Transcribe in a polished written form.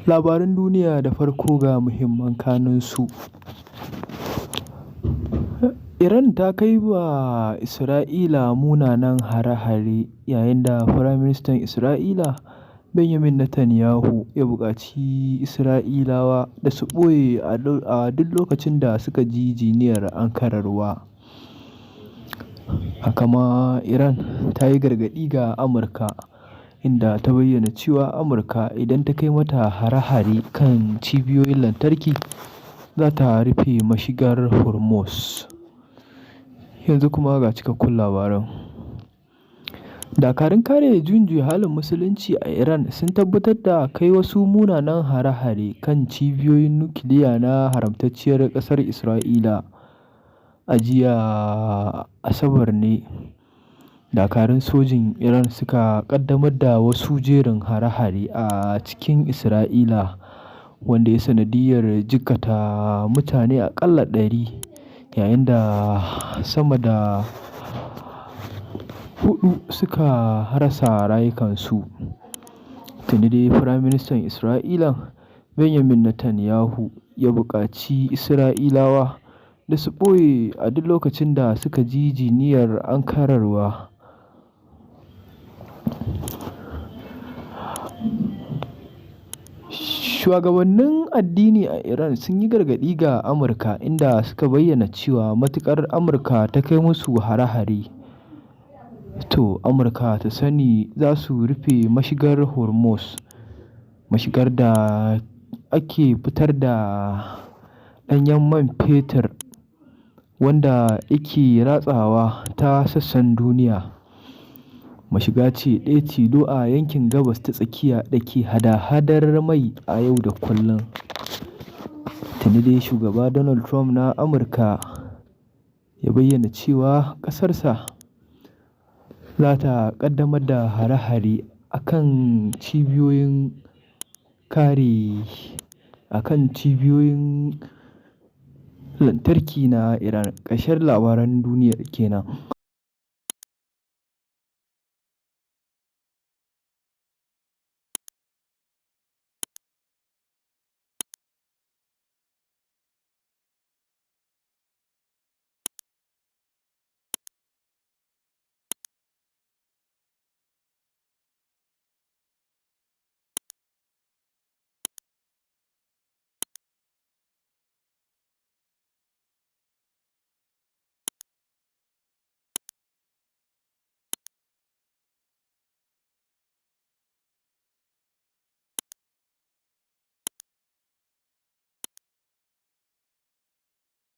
Labaran duniya da farko ga muhimman kanunsu. Iran ta kai wa Isra'ila munanan hare-hare yayin da Firaministan Isra'ila Benjamin Netanyahu ya buƙaci Isra'ilawa da su ɓoye a duk lokacin da suka ji jiniyar ankararwa. Haka ma Iran ta yi gargaɗi ga Amurka, inda ta bayyana cewa Amurka idan ta kai mata hare-hare kan cibiyoyin lantarki za ta rufe mashigar Hormuz. Yanzu kuma ga cikakkun labaran. Dakarun kare juyin juya halin Musulunci a Iran sun tabbatar da kai wasu munanan hare-hare kan cibiyoyin nukiliya na haramtacciyar ƙasar Isra'ila. A jiya Asabar ne dakarun sojin Iran suka ƙaddamar da wasu jerin hare-hare a cikin Isra'ila, wanda ya sanadiyyar jikkata mutane aƙalla 100, yayin da sama da 4 suka rasa rayukansu. Tuni dai Firaministan Isra'ila Benjamin Netanyahu ya buƙaci Isra'ilawa da su ɓoye a duk lokacin da suka ji jiniyar ankararwa. Shugabannin addini a Iran sun yi gargaɗi ga Amurka, inda suka bayyana cewa matuƙar Amurka ta kai musu hare-hare, to Amurka ta sani za su rufe mashigar Hormuz, mashigar da ake fitar da ɗanyen man fetur wanda yake ratsawa ta sassan duniya. Mashiga ce ɗaya tilo a yankin Gabas ta Tsakiya da ke hada-hadar mai a yau da kullum. Tuni dai Shugaba Donald Trump na Amurka ya bayyana cewa ƙasarsa za ta ƙaddamar da hare-hare a kan cibiyoyin lantarki na Iran. Ƙarshen labaran duniyar kenan.